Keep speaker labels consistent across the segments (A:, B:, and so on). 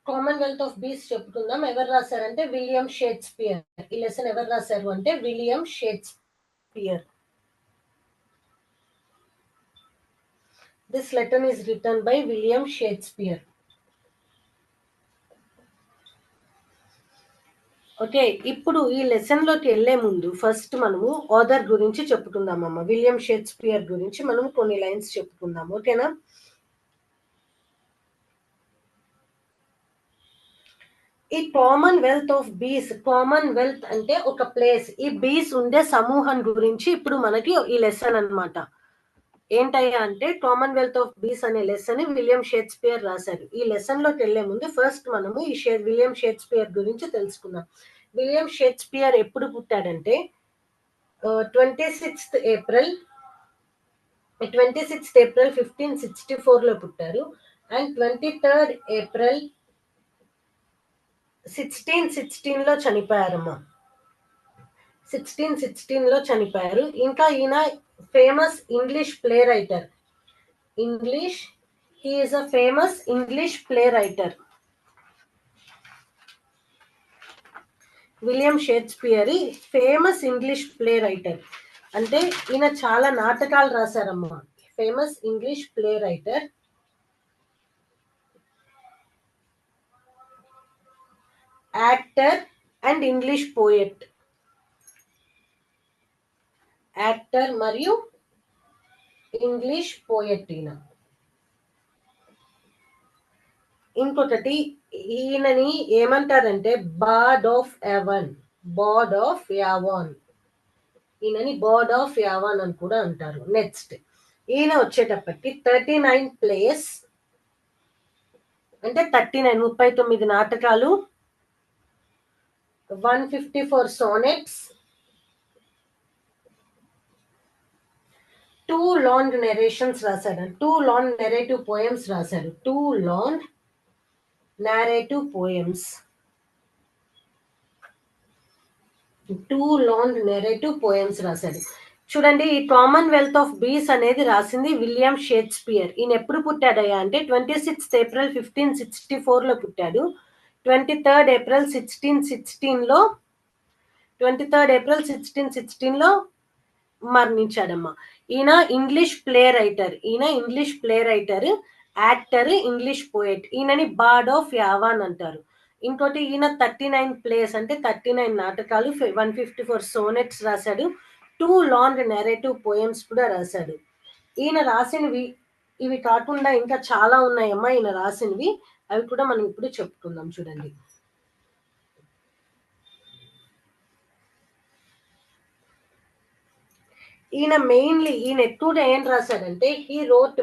A: Commonwealth of bees చెప్పుకుందాం. ఎవరు రాశారంటే విలియం షేక్స్పియర్. ఈ లెసన్ ఎవరు రాశారు అంటే William Shakespeare. This lesson is written by William Shakespeare. Okay, ఇప్పుడు ఈ లెసన్ లోకి వెళ్లే ముందు ఫస్ట్ మనము ఆథర్ గురించి చెప్పుకుందామమ్మ. విలియం షేక్స్పియర్ గురించి మనం కొన్ని లైన్స్ చెప్పుకుందాం. ఓకేనా? ఈ కామన్వెల్త్ ఆఫ్ బీస్, కామన్వెల్త్ అంటే ఒక ప్లేస్, ఈ బీస్ ఉండే సమూహం గురించి ఇప్పుడు మనకి ఈ లెసన్ అన్నమాట. ఏంటయ్యా అంటే కామన్వెల్త్ ఆఫ్ బీస్ అనే లెసన్ విలియం షేక్స్పియర్ రాశారు. ఈ లెసన్ లోకి వెళ్లే ముందు ఫస్ట్ మనము ఈ విలియం షేక్స్పియర్ గురించి తెలుసుకుందాం. విలియం షేక్స్పియర్ ఎప్పుడు పుట్టాడంటే 26th April 1564 లో పుట్టారు. అండ్ 23rd April 1616 లో చనిపోయారమ్మా. 1616 లో చనిపోయారు. ఇంకా ఈయన famous English play writer. He is a famous English play writer. William Shakespeare famous English play writer. అంటే ఈయన చాలా నాటకాలు రాశారమ్మా. Famous English play writer, actor and English poet. Actor మరియు ఇంగ్లీష్ పోయెట్ ఈయన. ఇంకొకటి ఈయనని ఏమంటారంటే bard of Avon. Bard of Avon. ఈయనని బార్డ్ ఆఫ్ యావాన్ అని కూడా అంటారు. నెక్స్ట్ ఈయన వచ్చేటప్పటికి 39 ప్లేస్ అంటే 39 నాటకాలు, 154 సోనెట్స్, 2 లాంగ్ నెరేషన్స్ రాశాడు. 2 లాంగ్ నెరేటివ్ పోయమ్స్ రాశాడు. 2 long narrative poems. 2 long narrative poems రాశాడు. చూడండి, ఈ కామన్వెల్త్ ఆఫ్ బీస్ అనేది రాసింది విలియం షేక్స్పియర్. ఈయన ఎప్పుడు పుట్టాడయ్యా అంటే 26th April 1564 లో పుట్టాడు. 23rd April 1616 లో మరణించాడమ్మా. ఈయన English play writer. Actor, English poet. ఈయనని బార్డ్ ఆఫ్ యావాన్ అంటారు. ఇంకోటి ఈయన 39 ప్లేస్ అంటే 39 నాటకాలు, 154 సోనెట్స్ రాశాడు. 2 లాంగ్ నెరేటివ్ పోయమ్స్ కూడా రాశాడు. ఈయన రాసినవి ఇవి కాకుండా ఇంకా చాలా ఉన్నాయమ్మా ఈయన రాసినవి. అవి కూడా మనం ఇప్పుడు చెప్పుకుందాం. చూడండి, ఈయన ఎక్కువగా ఏం రాశాడంటే హీ రోట్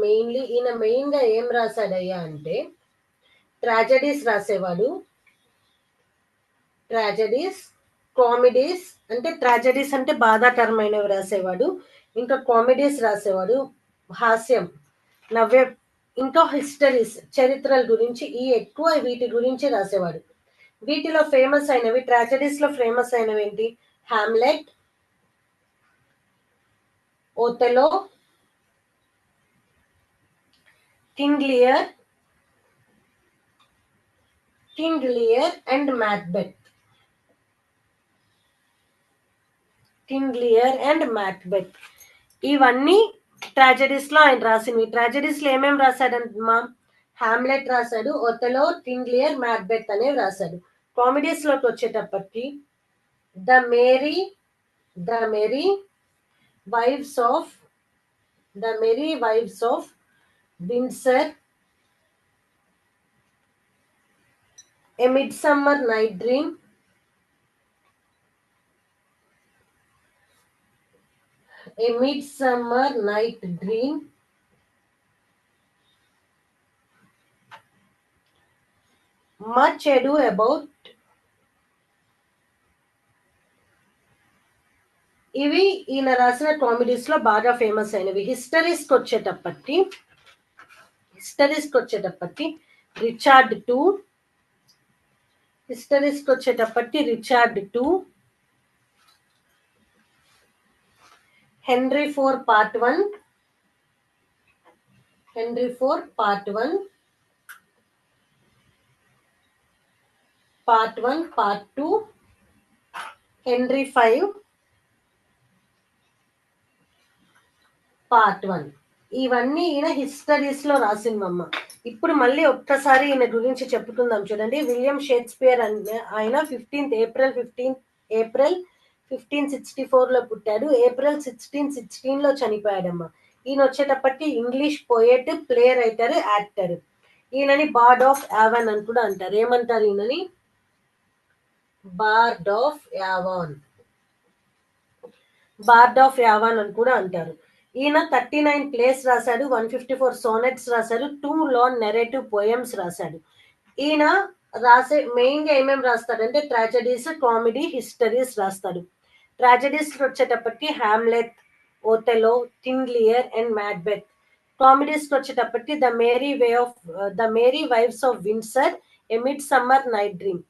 A: మెయిన్లీ ఈయన మెయిన్ గా ఏం రాశాడయ్యా అంటే ట్రాజెడీస్ రాసేవాడు. ట్రాజెడీస్, కామెడీస్. అంటే ట్రాజెడీస్ అంటే బాధాకరమైనవి రాసేవాడు. ఇంకా కామెడీస్ రాసేవాడు, హాస్యం, నవ్వే. ఇంకా హిస్టరీస్, చరిత్రల గురించి ఎక్కువ వీటి గురించి రాసేవాడు. వీటిలో ఫేమస్ అయినవి, ట్రాజెడీస్ లో ఫేమస్ అయినవి ఏంటి? Hamlet, Othello, King Lear and Macbeth. ఇవన్నీ ట్రాజెడీస్ లో ఆయన రాసినవి. ట్రాజెడీస్ లో ఏమేమి రాశాడమ్మా? హామ్లెట్ రాశాడు, ఓథెలో, కింగ్ లియర్, మ్యాక్బెత్ అనేవి రాశాడు. కామెడీస్ లోకి వచ్చేటప్పటికి the Merry Wives of Windsor, a Midsummer Night Dream, much ado about. ఇవి ఈయన రాసిన కామెడీస్ లో బాగా ఫేమస్ అయినవి. హిస్టరీస్ కి వచ్చేటప్పటికి Richard two, henry IV Part 1, henry 4 part 1, part 1, part 2, henry 5 part 1. ఇవన్నీ ఈయన హిస్టరీస్ లో రాసిందమ్మ. ఇప్పుడు మళ్ళీ ఒక్కసారి ఈయన గురించి చెప్పుకుందాం చూడండి. విలియం షేక్స్పియర్ ఆయన 15 ఏప్రిల్ 1564 లో పుట్టాడు. ఏప్రిల్ 1616 లో చనిపోయాడమ్మా. ఈయన వచ్చేటప్పటికి English poet, play writer, actor. ఈయనని బార్డ్ ఆఫ్ యావన్ అని కూడా అంటారు. ఏమంటారు ఈయనని? బార్డ్ ఆఫ్ యావాన్, బార్డ్ ఆఫ్ యావాన్ అని కూడా అంటారు. ఈయన 39 ప్లేస్ రాశాడు, 154 సోనెట్స్ రాశాడు, 2 లాంగ్ నెరేటివ్ పోయమ్స్ రాశాడు. ఈయన రాసే మెయిన్ గా ఏమేమి రాస్తాడంటే ట్రాజడీస్, కామెడీ, హిస్టరీస్ రాస్తాడు. ట్రాజడీస్ వచ్చేటప్పటికి Hamlet, Othello, King Lear and Macbeth. Comedies వచ్చేటప్పటికి the Merry Wives of Windsor, a Midsummer Night Dream.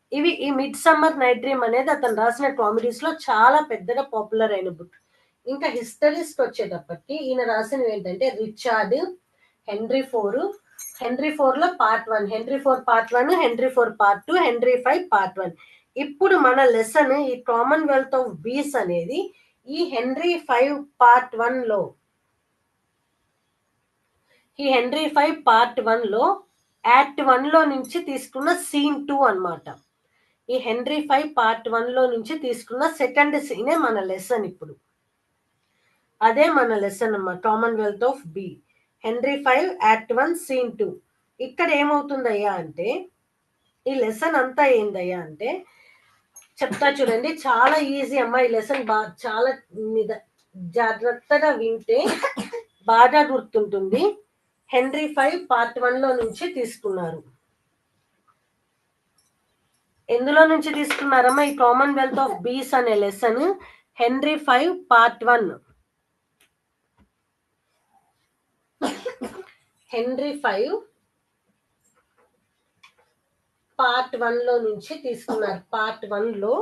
A: ఈ మిడ్ సమ్మర్ నైట్ డ్రీమ్ అనేది అతను రాసిన కామెడీస్ లో చాలా పెద్దగా పాపులర్ అయిన బుక్. ఇంకా హిస్టరీస్ వచ్చేటప్పటికి ఈయన రాసినవి ఏంటంటే రిచార్డ్, హెన్రీ 4 లో part 1, henry 4 part 1, henry 4 part 2, henry 5 part 1. ఇప్పుడు మన లెసన్ ఈ కామన్వెల్త్ ఆఫ్ బీస్ అనేది ఈ హెన్రీ 5 పార్ట్ 1 లో, ఈ హెన్రీ 5 పార్ట్ 1 లో యాక్ట్ 1 లో నుంచి తీసుకున్న సీన్ 2 అన్నమాట. ఈ హెన్రీ 5 పార్ట్ 1 లో నుంచి తీసుకున్న సెకండ్ సీనే మన లెసన్. ఇప్పుడు అదే మన లెసన్ అమ్మా, commonwealth of bee, Henry 5 act 1 scene 2. ఇక్కడ ఏమవుతుందయ్యా అంటే ఈ లెసన్ అంతా ఏందయ్యా అంటే చెప్తా చూడండి. చాలా ఈజీ అమ్మా ఈ లెసన్. చాలా జాగ్రత్తగా వింటే బాగా గుర్తుంటుంది. హెన్రీ 5 పార్ట్ 1 లో నుంచి తీసుకున్నారు. ఎందులో నుంచి తీసుకున్నారమ్మా ఈ కామన్వెల్త్ ఆఫ్ బీస్ అనే lesson? Henry 5 part 1, henry 5 part 1 లో నుంచి తీసుకున్నారు. పార్ట్ 1 లో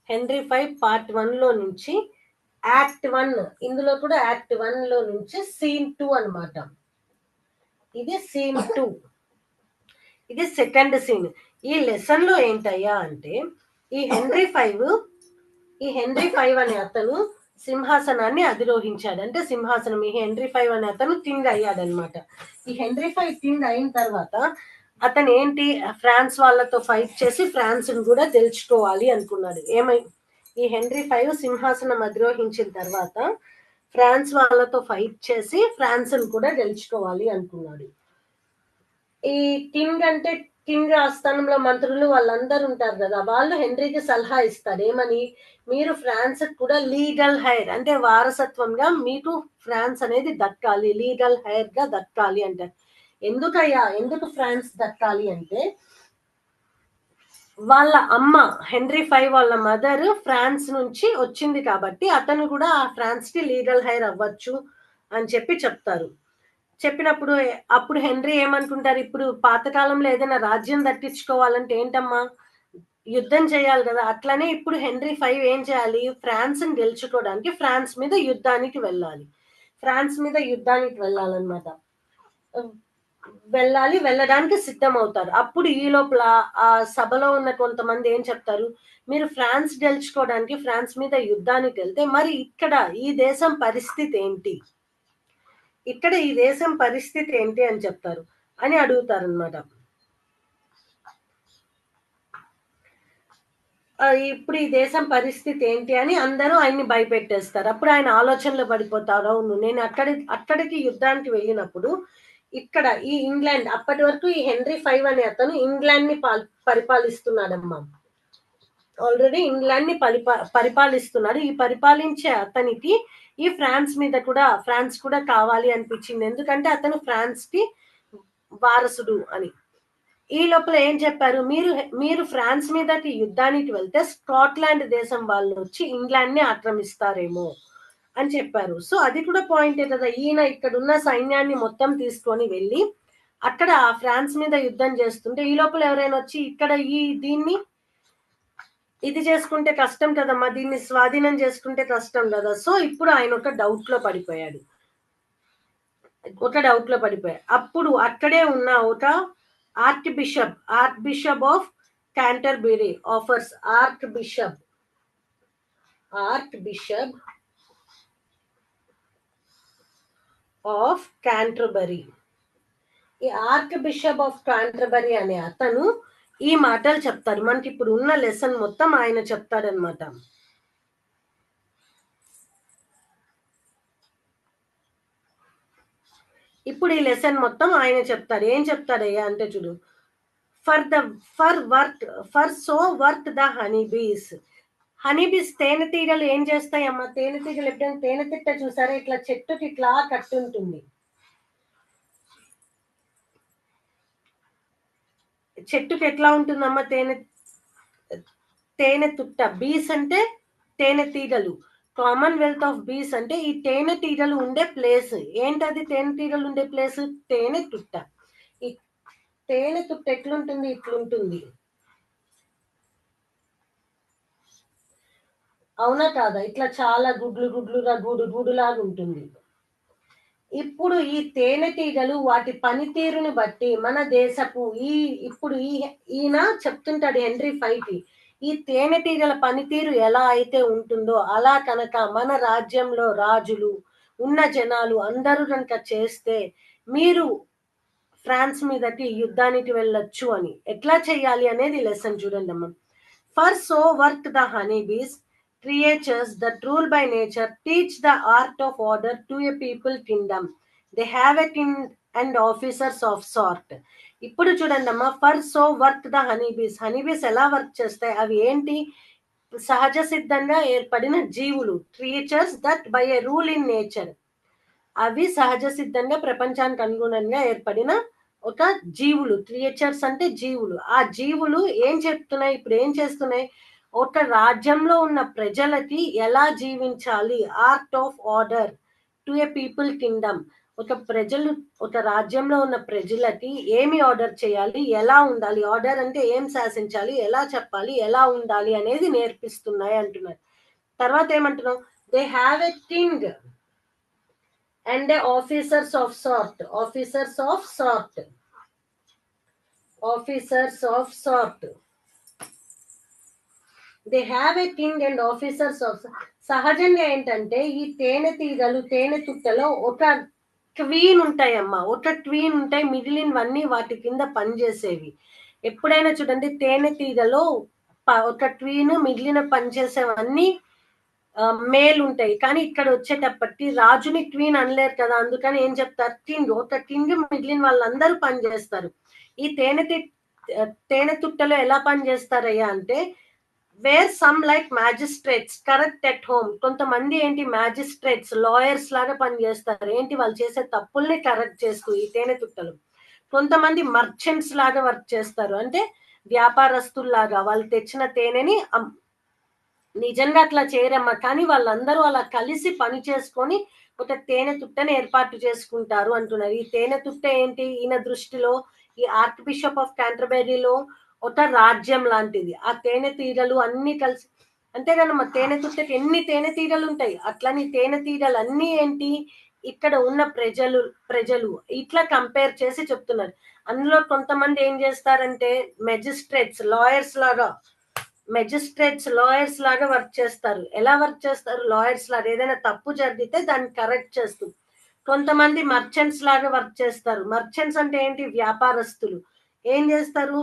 A: హెన్రీ 5 పార్ట్ 1 లో నుంచి యాక్ట్ 1, ఇందులో కూడా యాక్ట్ 1 లో నుంచి సీన్ 2 అన్నమాట. ఇది సీన్ 2, ఇది సెకండ్ సీన్. ఈ లెసన్ లో ఏంటయ్యా అంటే ఈ హెన్రీ 5 అనే అతను సింహాసనాన్ని అధిరోహించాడు. అంటే సింహాసనం, ఈ హెన్రీ 5 అనే అతను కింగ్ అయ్యాడనమాట. ఈ హెన్రీ 5 కింగ్ అయిన తర్వాత అతను ఏంటి, ఫ్రాన్స్ వాళ్ళతో ఫైట్ చేసి ఫ్రాన్స్ కూడా తెలుసుకోవాలి అనుకున్నాడు. ఈ హెన్రీ 5 సింహాసనం అధిరోహించిన తర్వాత ఫ్రాన్స్ వాళ్ళతో ఫైట్ చేసి ఫ్రాన్స్ కూడా గెలుచుకోవాలి అనుకున్నాడు. ఈ కింగ్ ఆస్థానంలో మంత్రులు వాళ్ళందరూ ఉంటారు కదా, వాళ్ళు హెన్రీకి సలహా ఇస్తారు. ఏమని? మీరు ఫ్రాన్స్ కూడా లీగల్ హైర్ అంటే వారసత్వంగా మీకు ఫ్రాన్స్ అనేది దక్కాలి, లీగల్ హైర్ గా దక్కాలి అంటారు. ఎందుకు ఫ్రాన్స్ దక్కాలి అంటే వాళ్ళ అమ్మ హెన్రీ 5 వాళ్ళ మదర్ ఫ్రాన్స్ నుంచి వచ్చింది కాబట్టి అతను కూడా ఆ ఫ్రాన్స్ కి లీగల్ హైర్ అవ్వచ్చు అని చెప్తారు. చెప్పినప్పుడు అప్పుడు హెన్రీ ఏమనుకుంటారు, ఇప్పుడు పాతకాలంలో ఏదైనా రాజ్యం దక్కించుకోవాలంటే ఏంటమ్మా, యుద్ధం చేయాలి కదా. అట్లనే ఇప్పుడు హెన్రీ 5 ఏం చేయాలి, ఫ్రాన్స్ ని గెలుచుకోవడానికి ఫ్రాన్స్ మీద యుద్ధానికి వెళ్ళాలన్నమాట. వెళ్ళడానికి సిద్ధం అవుతారు. అప్పుడు ఈ లోపల ఆ సభలో ఉన్న కొంతమంది ఏం చెప్తారు, మీరు ఫ్రాన్స్ గెలుచుకోవడానికి ఫ్రాన్స్ మీద యుద్ధానికి వెళ్తే మరి ఇక్కడ ఈ దేశం పరిస్థితి ఏంటి అని చెప్తారు అని అడుగుతారు అనమాట. ఇప్పుడు ఈ దేశం పరిస్థితి ఏంటి అని అందరూ ఆయన్ని భయపెట్టేస్తారు. అప్పుడు ఆయన ఆలోచనలో పడిపోతారు. అవును, నేను అక్కడికి యుద్ధానికి వెళ్ళినప్పుడు ఇక్కడ ఈ ఇంగ్లాండ్, అప్పటి వరకు ఈ హెన్రీ 5 అనే అతను ఇంగ్లాండ్ ని పరిపాలిస్తున్నాడమ్మా. ఆల్రెడీ ఇంగ్లాండ్ ని పరిపాలిస్తున్నాడు. ఈ పరిపాలించే అతనికి ఈ ఫ్రాన్స్ కూడా కావాలి అనిపించింది. ఎందుకంటే అతను ఫ్రాన్స్ కి వారసుడు అని. ఈ లోపల ఏం చెప్పారు, మీరు ఫ్రాన్స్ మీదకి యుద్ధానికి వెళ్తే స్కాట్లాండ్ దేశం వాళ్ళు వచ్చి ఇంగ్లాండ్ ని ఆక్రమిస్తారేమో అని చెప్పారు. సో అది కూడా పాయింటే కదా. ఈయన ఇక్కడ ఉన్న సైన్యాన్ని మొత్తం తీసుకొని వెళ్ళి అక్కడ ఆ ఫ్రాన్స్ మీద యుద్ధం చేస్తుంటే ఈ లోపల ఎవరైనా వచ్చి ఇక్కడ దీన్ని ఇది చేసుకుంటే కష్టం కదమ్మా, దీన్ని స్వాధీనం చేసుకుంటే కష్టం కదా. సో ఇప్పుడు ఆయన ఒక డౌట్ లో పడిపోయాడు. ఒక డౌట్ లో పడిపోయాయి. అప్పుడు అక్కడే ఉన్న ఒక arc bishop of Canterbury offers arc bishop of Canterbury. ఈ ఆర్క్ బిషప్ ఆఫ్ క్యాంటర్బరీ అనే అతను ఈ మాటలు చెప్తారు. మనకి ఇప్పుడు ఉన్న లెసన్ మొత్తం ఆయన చెప్తాడనమాట. ఇప్పుడు ఈ లెసన్ మొత్తం ఆయన చెప్తాడు. ఏం చెప్తాడయ్యా అంటే చూడు, for so work the honeybees. Honeybees తేనెటీగలు ఏం చేస్తాయమ్మా? తేనెటీగలు ఎప్పుడైనా తేనెతిట్ట చూసారా? ఇట్లా చెట్టుకి ఇట్లా కట్టుంటుంది. చెట్టుకి ఎట్లా ఉంటుందమ్మా తేనె తుట్ట. బీస్ అంటే తేనెటీగలు. కామన్వెల్త్ ఆఫ్ బీస్ అంటే ఈ తేనెటీగలు ఉండే ప్లేస్. ఏంటది తేనెటీగలు ఉండే ప్లేస్? తేనె తుట్ట. ఈ తేనె తుట్ట ఎట్లుంటుంది? ఇట్లుంటుంది. అవునా కాదా? ఇట్లా చాలా గుడ్లుగా గూడులాగా ఉంటుంది. ఇప్పుడు ఈ తేనెటీగలు వాటి పనితీరుని బట్టి మన దేశపు ఇప్పుడు ఈయన చెప్తుంటాడు హెన్రీ ఫైకి, ఈ తేనెటీగల పనితీరు ఎలా అయితే ఉంటుందో అలా కనుక మన రాజ్యంలో రాజులు ఉన్న జనాలు అందరూ కనుక చేస్తే మీరు ఫ్రాన్స్ మీదకి యుద్ధానికి వెళ్ళొచ్చు అని. ఎట్లా చెయ్యాలి అనేది లెసన్ చూడండి అమ్మ. For so work the honeybees creatures that rule by nature teach the art of order to a people kingdom. They have a king and officers of sort. ఇప్పుడు చూడండి అమ్మా, for so work the honeybees. Honeybees ఎలా work చేస్తాయి? అవి ఏంటి? సహజ సిద్ధంగా ఏర్పడిన జీవులు. Creatures that by A rule in nature. అవి సహజ సిద్ధంగా ప్రపంచానికి అనుగుణంగా ఏర్పడిన ఒక జీవులు. క్రియేచర్స్ అంటే జీవులు. ఆ జీవులు ఏం చెప్తున్నాయి? ఇప్పుడు ఏం చేస్తున్నాయి? ఒక రాజ్యంలో ఉన్న ప్రజలకి ఎలా జీవించాలి, art of order to A people Kingdom. ఒక రాజ్యంలో ఉన్న ప్రజలకి ఏమి ఆర్డర్ చేయాలి, ఎలా ఉండాలి, ఆర్డర్ అంటే ఏం శాసించాలి, ఎలా చెప్పాలి, ఎలా ఉండాలి అనేది నేర్పిస్తున్నాయి అంటున్నారు. తర్వాత ఏమంటున్నాం? They have a king and the officers of sort. They have a king and officers of. సహజంగా ఏంటంటే ఈ తేనె తుట్టలో ఒక క్వీన్ ఉంటాయమ్మా. ఒక క్వీన్ ఉంటాయి, మిగిలినవన్నీ వాటి కింద పనిచేసేవి. ఎప్పుడైనా చూడండి తేనెటీగలో ఒక క్వీన్, మిగిలిన పనిచేసేవన్నీ మేల్ ఉంటాయి. కానీ ఇక్కడ వచ్చేటప్పటికి రాజుని క్వీన్ అనలేరు కదా, అందుకని ఏం చెప్తారు? కింగ్. ఒక కింగ్, మిగిలిన వాళ్ళందరూ పనిచేస్తారు. ఈ తేనె తుట్టలో ఎలా పనిచేస్తారయ్యా అంటే, where some like magistrates correct at home. కొంతమంది ఏంటి మ్యాజిస్ట్రేట్స్, లాయర్స్ లాగా పనిచేస్తారు. ఏంటి? వాళ్ళు చేసే తప్పుల్ని కరెక్ట్ చేస్తూ ఈ తేనె తుట్టలు. కొంతమంది మర్చెంట్స్ లాగా వర్క్ చేస్తారు, అంటే వ్యాపారస్తుల్లాగా. వాళ్ళు తెచ్చిన తేనెని నిజంగా అట్లా చేయరమ్మా, కానీ వాళ్ళందరూ అలా కలిసి పని చేసుకొని ఒక తేనె తుట్టని ఏర్పాటు చేసుకుంటారు అంటున్నారు. ఈ తేనె తుట్ట ఏంటి ఈయన దృష్టిలో? ఈ ఆర్క్ బిషప్ ఆఫ్ క్యాంటర్బరీలో ఒక రాజ్యం లాంటిది. ఆ తేనెటీగలు అన్ని కలిసి, అంతేగానమ్మా తేనె తుట్టకి ఎన్ని తేనెటీగలు ఉంటాయి, అట్లని తేనెటీగలు అన్ని ఏంటి ఇక్కడ ఉన్న ప్రజలు ఇట్లా కంపేర్ చేసి చెప్తున్నారు. అందులో కొంతమంది ఏం చేస్తారంటే లాయర్స్ లాగా వర్క్ చేస్తారు. ఎలా వర్క్ చేస్తారు? లాయర్స్ లాగా ఏదైనా తప్పు జరిగితే దాన్ని కరెక్ట్ చేస్తూ. కొంతమంది మర్చెంట్స్ లాగా వర్క్ చేస్తారు. మర్చెంట్స్ అంటే ఏంటి? వ్యాపారస్తులు. ఏం చేస్తారు?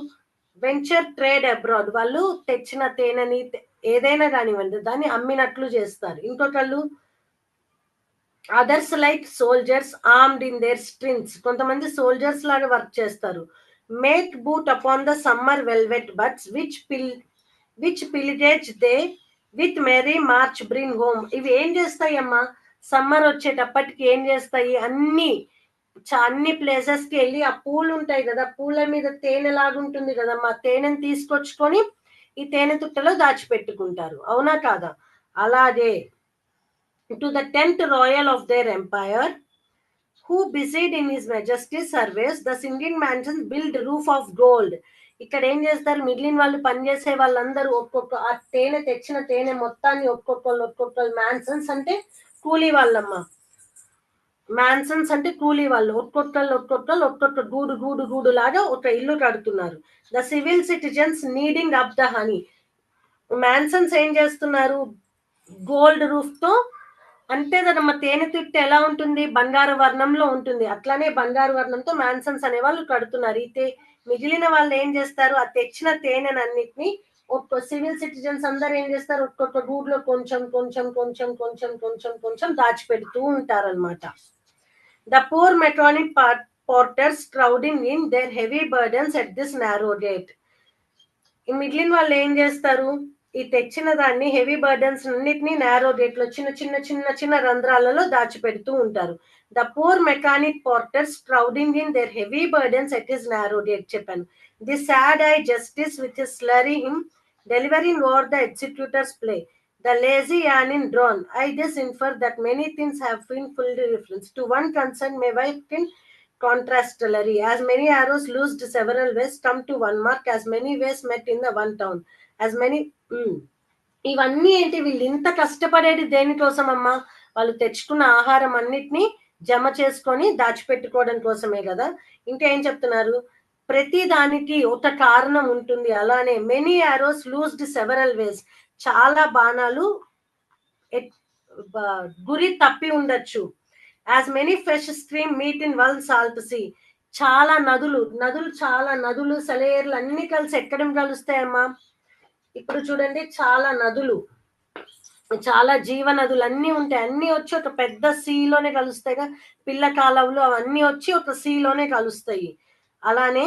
A: Venture trade abroad. వాళ్ళు తెచ్చిన తేనెని ఏదైనా కానివ్వండి దాన్ని అమ్మినట్లు చేస్తారు. ఇంకొకళ్ళు others like soldiers armed in their strings. కొంతమంది సోల్జర్స్ లాగా వర్క్ చేస్తారు. Make boot upon the summer velvet buds which pillage they with merry march bring home. ఇవి ఏం చేస్తాయి అమ్మా? సమ్మర్ వచ్చేటప్పటికి ఏం చేస్తాయి? అన్ని ప్లేసెస్ కి వెళ్ళి ఆ పూలు ఉంటాయి కదా, పూల మీద తేనె లాగుంటుంది కదమ్మా, తేనెని తీసుకొచ్చుకొని ఈ తేనె తుట్టలో దాచిపెట్టుకుంటారు. అవునా కాదా? అలాగే to the 10th royal of their empire who busied in his majesty's service the singing mansions build roof of gold. ఇక్కడ ఏం చేస్తారు? మిగిలిన వాళ్ళు పనిచేసే వాళ్ళందరూ ఒక్కొక్క ఆ తెచ్చిన తేనె మొత్తాన్ని ఒక్కొక్కళ్ళు మ్యాన్సన్స్ అంటే కూలీ వాళ్ళమ్మ, మ్యాన్సన్స్ అంటే కూలీ వాళ్ళు, ఒక్కొక్క గూడు గూడు గూడు లాగా ఒక ఇల్లు కడుతున్నారు. The civil citizens kneading up the honey. Masons ఏం చేస్తున్నారు, గోల్డ్ రూఫ్ తో, అంతే కదమ్మా, తేనె తిట్టు ఎలా ఉంటుంది, బంగారు వర్ణంలో ఉంటుంది, అట్లానే బంగారు వర్ణంతో మ్యాన్సన్స్ అనే వాళ్ళు కడుతున్నారు. అయితే మిగిలిన వాళ్ళు ఏం చేస్తారు, ఆ తెచ్చిన తేనెనన్నిటిని ఒక్క సివిల్ సిటిజన్స్ అందరు ఏం చేస్తారు, ఒక్కొక్క గూడ్లో కొంచెం కొంచెం కొంచెం కొంచెం కొంచెం కొంచెం దాచిపెడుతూ ఉంటారనమాట. The poor mechanic porters crowding in their heavy burdens at this narrow gate. ఈ మిగిలిన వాళ్ళు ఏం చేస్తారు, ఈ తెచ్చిన దాన్ని హెవీ బర్డన్స్ అన్నిటినీ నారో గేట్ లో చిన్న చిన్న చిన్న చిన్న రంధ్రాలలో దాచిపెడుతూ ఉంటారు. The poor mechanic porters crowding in their heavy burdens at his narrow gate చెప్పాను. The sad eye justice with his surly hum delivering over the executors pale. The lazy yanin drawn, I thus infer that many things have been fully referenced. To one concern may wife in contrastulary. As many arrows loosed several ways come to one mark, as many ways met in the one town. As many ఇవన్నీ ఏంటి, వీళ్ళు ఇంత కష్టపడేది దేనికోసం అమ్మా, వాళ్ళు తెచ్చుకున్న ఆహారం అన్నిటినీ జమ చేసుకొని దాచిపెట్టుకోవడం కోసమే కదా. ఇంకా ఏం చెప్తున్నారు, ప్రతి దానికి ఒక కారణం ఉంటుంది. అలానే many arrows loosed several ways, చాలా బాణాలు గురి తప్పి ఉండొచ్చు. As many fresh stream meet in one salt sea, చాలా నదులు సెలయేర్లు అన్ని కలిసి ఎక్కడ కలుస్తాయమ్మా, ఇప్పుడు చూడండి చాలా నదులు, చాలా జీవ నదులు అన్నీ ఉంటాయి, అన్ని వచ్చి ఒక పెద్ద సీలోనే కలుస్తాయిగా, పిల్ల కాలువలు అవన్నీ వచ్చి ఒక సీలోనే కలుస్తాయి. అలానే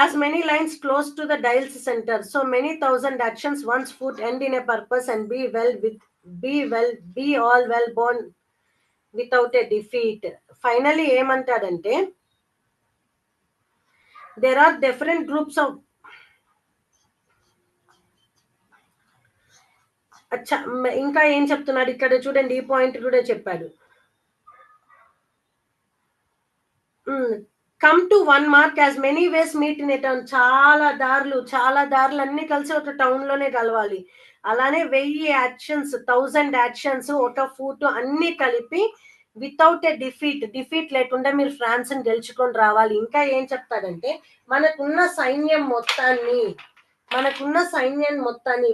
A: as many lines close to the dial's center, so many thousand actions once foot end in a purpose and be all well born without a defeat. Finally ఏమంటాడంటే, there are different groups of అచ్చా, ఇంకా ఏం చెప్తున్నాడు ఇక్కడ చూడండి, ఈ point కూడా చెప్పాడు. Come to one mark as many ways meet in a town, చాలా దారులు అన్ని కలిసి ఒక టౌన్ లోనే కలవాలి. అలానే 1000 యాక్షన్స్ 1000 యాక్షన్స్ ఒక ఫూట్ అన్ని కలిపి వితౌట్ ఏ డిఫీట్ లేకుండా మీరు ఫ్రాన్స్ ని గెలుచుకొని రావాలి. ఇంకా ఏం చెప్తాడంటే, మనకున్న సైన్యం మొత్తాన్ని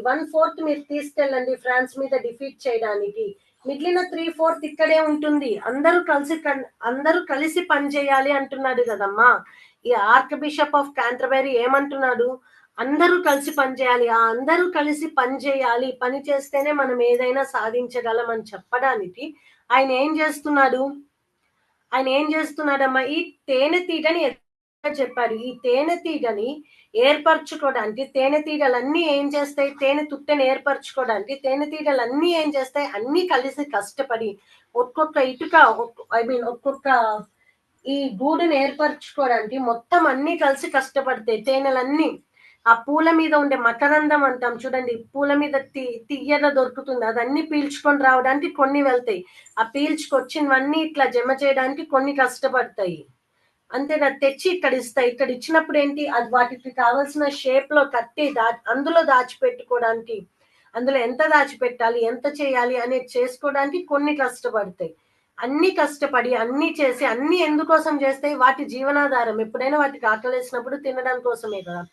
A: 1/4 మీరు తీసుకెళ్ళండి ఫ్రాన్స్ మీద డిఫీట్ చేయడానికి, మిగిలిన 3/4 ఇక్కడే ఉంటుంది, అందరూ కలిసి పని చేయాలి అంటున్నాడు కదమ్మా. ఈ ఆర్క్ బిషప్ ఆఫ్ కాంటర్బరీ ఏమంటున్నాడు, అందరూ కలిసి పనిచేయాలి, అందరూ కలిసి పని చేస్తేనే మనం ఏదైనా సాధించగలం అని చెప్పడానికి ఆయన ఏం చేస్తున్నాడమ్మా, ఈ తేనెటీగని చెప్పారు. ఈ తేనెటీగని ఏర్పరచుకోవడానికి, తేనెటీగలన్నీ ఏం చేస్తాయి, తేనె తుట్టెని ఏర్పరచుకోవడానికి తేనెటీగలన్నీ ఏం చేస్తాయి, అన్ని కలిసి కష్టపడి ఒక్కొక్క ఈ గూడుని ఏర్పరచుకోవడానికి మొత్తం అన్ని కలిసి కష్టపడతాయి. తేనెలన్నీ ఆ పూల మీద ఉండే మకరందం అంటాం చూడండి, పూల మీద తీయగా దొరుకుతుంది, అదన్నీ పీల్చుకొని రావడానికి కొన్ని వెళ్తాయి, ఆ పీల్చుకొచ్చినవన్నీ ఇట్లా జమ చేయడానికి కొన్ని కష్టపడతాయి. అంతేనా, తెచ్చి ఇక్కడ ఇస్తాయి. ఇక్కడ ఇచ్చినప్పుడు ఏంటి, అది వాటికి కావాల్సిన షేప్ లో కట్టి అందులో దాచిపెట్టుకోవడానికి, అందులో ఎంత దాచిపెట్టాలి, ఎంత చేయాలి అనేది చేసుకోవడానికి కొన్ని కష్టపడతాయి. అన్ని కష్టపడి అన్ని చేసి అన్ని ఎందుకోసం చేస్తాయి, వాటి జీవనాధారం, ఎప్పుడైనా వాటికి ఆకలేసినప్పుడు తినడం కోసమే కదా.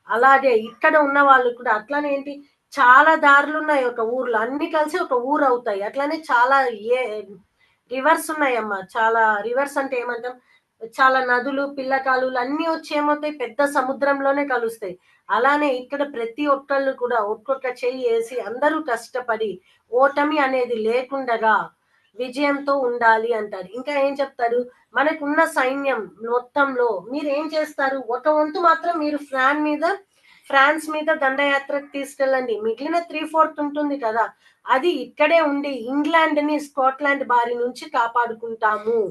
A: అలాగే ఇక్కడ ఉన్న వాళ్ళు కూడా అట్లానే ఏంటి, చాలా దారులు ఉన్నాయి ఒక ఊర్లో, అన్ని కలిసి ఒక ఊరు అవుతాయి. అట్లానే చాలా రివర్స్ ఉన్నాయమ్మా, చాలా రివర్స్ అంటే ఏమంటాం, చాలా నదులు పిల్ల కాలువలు అన్ని వచ్చి ఏమవుతాయి, పెద్ద సముద్రంలోనే కలుస్తాయి. అలానే ఇక్కడ ప్రతి ఒక్కళ్ళు కూడా ఒక్కొక్క చెయ్యి వేసి అందరూ కష్టపడి ఓటమి అనేది లేకుండగా విజయంతో ఉండాలి అంటారు. ఇంకా ఏం చెప్తారు, మనకున్న సైన్యం మొత్తంలో మీరు ఏం చేస్తారు, ఒక వంతు మాత్రం మీరు ఫ్రాన్స్ మీద దండయాత్రకు తీసుకెళ్ళండి, మిగిలిన 3/4 ఉంటుంది కదా, అది ఇక్కడే ఉండి ఇంగ్లాండ్ ని స్కాట్లాండ్ బారి నుంచి కాపాడుకుంటాము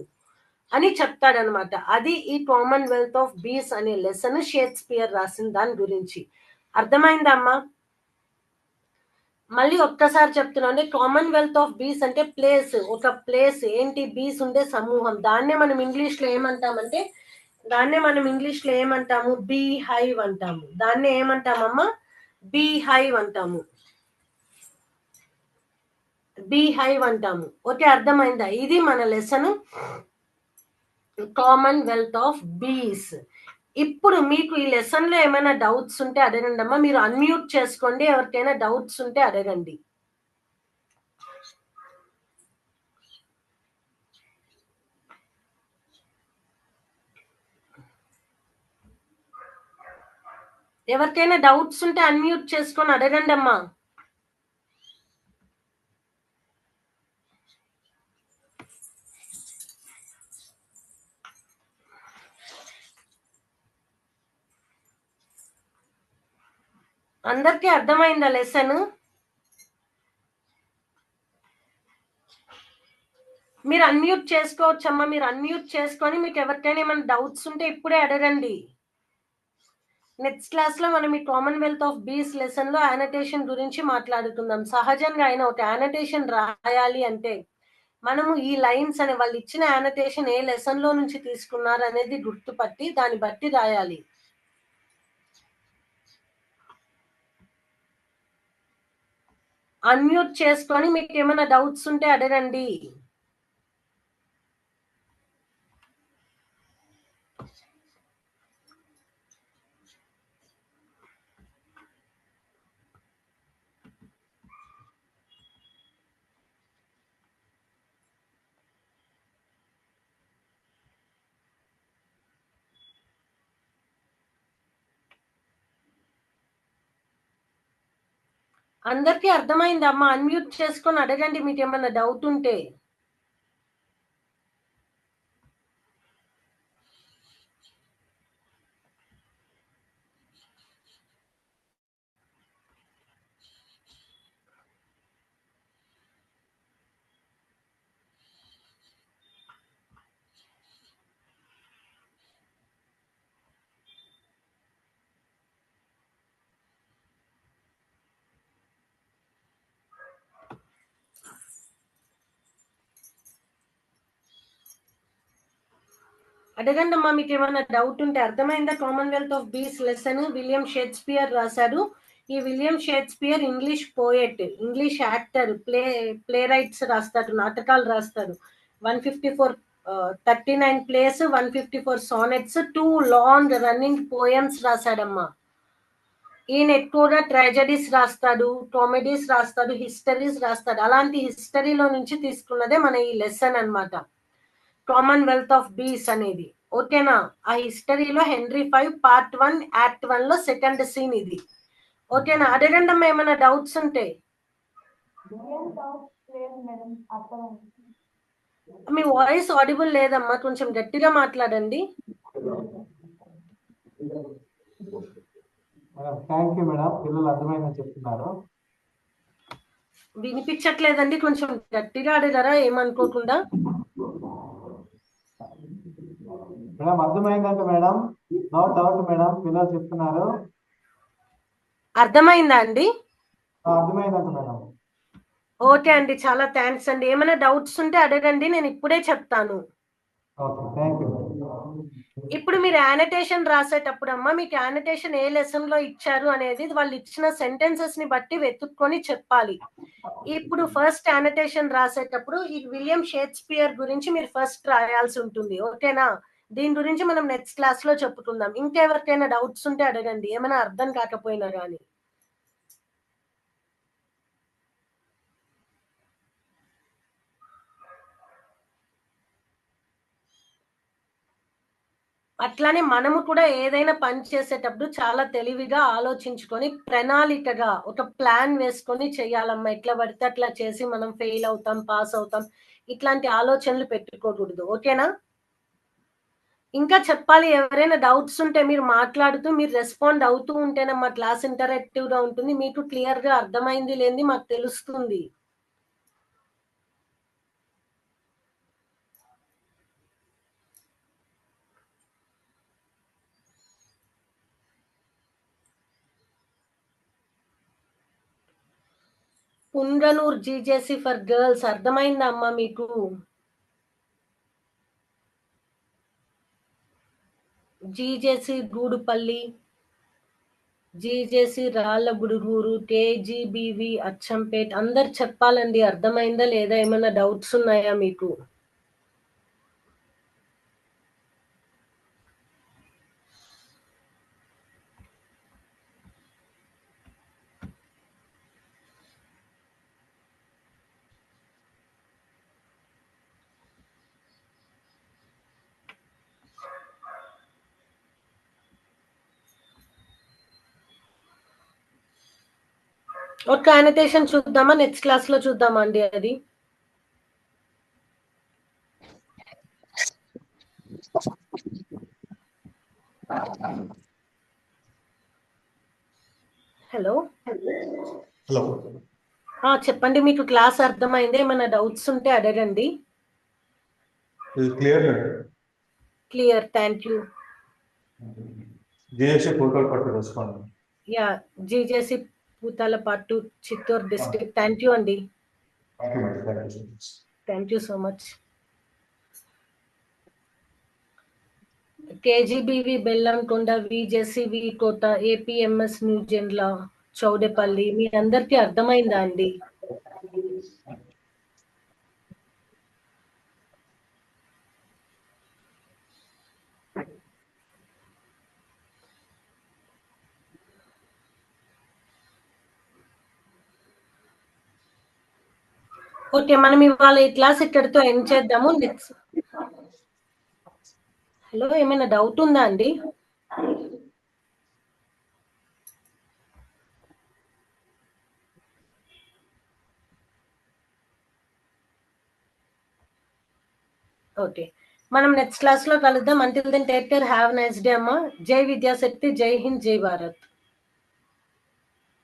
A: అని చెప్తాడనమాట. అది ఈ కామన్వెల్త్ ఆఫ్ బీస్ అనే లెసన్ షేక్స్పియర్ రాసిన దాని గురించి. అర్థమైందమ్మా? మళ్ళీ ఒక్కసారి చెప్తున్నాను, కామన్వెల్త్ ఆఫ్ బీస్ అంటే ప్లేస్, ఒక ప్లేస్ ఏంటి, బీస్ ఉండే సమూహం, దాన్నే మనం ఇంగ్లీష్ లో ఏమంటాము, బీ హైవ్ అంటాము. దాన్నే ఏమంటామమ్మా, బీ హైవ్ అంటాము. బీ హైవ్ అంటాము. ఓకే, అర్థమైందా? ఇది మన లెసన్ కామన్వెల్త్ ఆఫ్ బీస్. ఇప్పుడు మీకు ఈ లెసన్ లో ఏమైనా డౌట్స్ ఉంటే అడగండి అమ్మా. మీరు అన్మ్యూట్ చేసుకోండి, ఎవరికైనా డౌట్స్ ఉంటే అడగండి. ఎవరికైనా డౌట్స్ ఉంటే అన్మ్యూట్ చేసుకొని అడగండి అమ్మా. అందరికీ అర్థమైందా లెసన్? మీరు అన్మ్యూట్ చేసుకోవచ్చమ్మా. మీరు అన్మ్యూట్ చేసుకొని మీకు ఎవరికైనా ఏమైనా డౌట్స్ ఉంటే ఇప్పుడే అడగండి. నెక్స్ట్ క్లాస్ లో మనం ఈ కామన్వెల్త్ ఆఫ్ బీస్ లెసన్ లో యానటేషన్ గురించి మాట్లాడుకుందాం. సహజంగా అయినా ఒక యానటేషన్ రాయాలి అంటే మనము ఈ లైన్స్ అనే వాళ్ళు ఇచ్చిన యానటేషన్ ఏ లెసన్ లో నుంచి తీసుకున్నారు అనేది గుర్తుపట్టి దాన్ని బట్టి రాయాలి. అన్మ్యూట్ చేసుకొని మీకు ఏమైనా డౌట్స్ ఉంటే అడగండి. అందరికీ అర్థమైంది అమ్మా. అన్మ్యూట్ చేసుకొని అడగండి మీకు ఏమైనా డౌట్ ఉంటే. అడగండి అమ్మా మీకు ఏమైనా డౌట్ ఉంటే. అర్థమైందా Commonwealth of bees lesson? William Shakespeare రాశాడు. ఈ William Shakespeare English poet, English actor, play rights రాస్తాడు, నాటకాలు రాస్తాడు. 154 39 ప్లేస్, 154 సానెట్స్, 2 లాంగ్ రన్నింగ్ పోయమ్స్ రాశాడమ్మా. ఈయన ఎక్కువగా ట్రాజడీస్ రాస్తాడు, కామెడీస్ రాస్తాడు, హిస్టరీస్ రాస్తాడు. అలాంటి హిస్టరీలో నుంచి తీసుకున్నదే మన ఈ లెసన్ అన్నమాట, కామన్వెల్త్ ఆఫ్ బీస్ అనేది. ఓకేనా? ఆ హిస్టరీలో హెన్రీ 5 పార్ట్ 1 యాక్ట్ 1 లో సెకండ్ సీన్ ఇది. ఓకేనా? అడగండి అమ్మా ఏమైనా డౌట్స్ ఉంటే. మీ వాయిస్ ఆడిబుల్ లేదమ్మా, కొంచెం గట్టిగా మాట్లాడండి.
B: థ్యాంక్ యూ మేడం, పిల్లలు అర్థమైందని చెప్తున్నారు.
A: వినిపించట్లేదండి, కొంచెం గట్టిగా అడగరా ఏమనుకోకుండా.
B: మేడం అర్థమైందంట మేడం, నో డౌట్ మేడం, పిల్లలు చెప్తున్నారు.
A: అర్థమైందా అండి?
B: అర్థమైందంట మేడం.
A: ఓకే అండి, చాలా థ్యాంక్స్ అండి. ఏమైనా డౌట్స్ ఉంటే అడగండి, నేను ఇప్పుడే చెప్తాను.
B: Okay, thank you.
A: ఇప్పుడు మీరు యానటేషన్ రాసేటప్పుడు అమ్మా, మీకు యానటేషన్ ఏ లెసన్ లో ఇచ్చారు అనేది వాళ్ళు ఇచ్చిన సెంటెన్సెస్ ని బట్టి వెతుక్కొని చెప్పాలి. ఇప్పుడు ఫస్ట్ యానటేషన్ రాసేటప్పుడు ఈ విలియం షేక్స్పియర్ గురించి మీరు ఫస్ట్ రాయాల్సి ఉంటుంది. ఓకేనా? దీని గురించి మనం నెక్స్ట్ క్లాస్ లో చెప్పుకుందాం. ఇంకెవరికైనా డౌట్స్ ఉంటే అడగండి, ఏమైనా అర్థం కాకపోయినా కానీ. అట్లానే మనము కూడా ఏదైనా పని చేసేటప్పుడు చాలా తెలివిగా ఆలోచించుకొని ప్రణాళికగా ఒక ప్లాన్ వేసుకొని చేయాలమ్మా. ఎట్లా పడితే అట్లా చేసి మనం ఫెయిల్ అవుతాం, పాస్ అవుతాం, ఇట్లాంటి ఆలోచనలు పెట్టుకోకూడదు. ఓకేనా? ఇంకా చెప్పాలి, ఎవరైనా డౌట్స్ ఉంటే మీరు మాట్లాడుతూ మీరు రెస్పాండ్ అవుతూ ఉంటేనమ్మా క్లాస్ ఇంటరాక్టివ్ గా ఉంటుంది. మీకు క్లియర్ గా అర్థమైంది లేనిది మాకు తెలుస్తుంది. పుంగనూర్ జీజేసి ఫర్ గర్ల్స్ అర్థమైందా అమ్మా మీకు? జీజేసి గూడుపల్లి జీజేసి రాళ్ళగుడుగూరు, కేజీబీవి అచ్చంపేట్ అందరు చెప్పాలండి. అర్థమైందా లేదా? ఏమైనా డౌట్స్ ఉన్నాయా మీకు? ఒక యానిటేషన్ చూద్దామా? నెక్స్ట్ క్లాస్ లో చూద్దామా అండి అది? హలో
C: హలో
A: చెప్పండి. మీకు క్లాస్ అర్థమైంది? ఏమైనా డౌట్స్ ఉంటే అడగండి.
C: Clear
A: clear, thank you.
C: JSA portal పట్టు respond.
A: Yeah, GJC Puthalapattu, Chittoor district. Thank you అండి. Thank you so much. KGBV Bellamkonda, విజేసివి కోట, ఏపీఎంఎస్ న్యూజెండ్ల, చౌడేపల్లి. మీ అందరికీ అర్థమైందా అండి? ఓకే, మనం ఇవాళ ఈ క్లాస్ ఇక్కడితో ఎండ్ చేద్దాము. నెక్స్ట్ హలో, ఏమైనా డౌట్ ఉందా అండి? ఓకే, మనం నెక్స్ట్ క్లాస్ లో కలుద్దాం. Until then take care, have nice day అమ్మా. జై విద్యాశక్తి, జై హింద్, జై భారత్.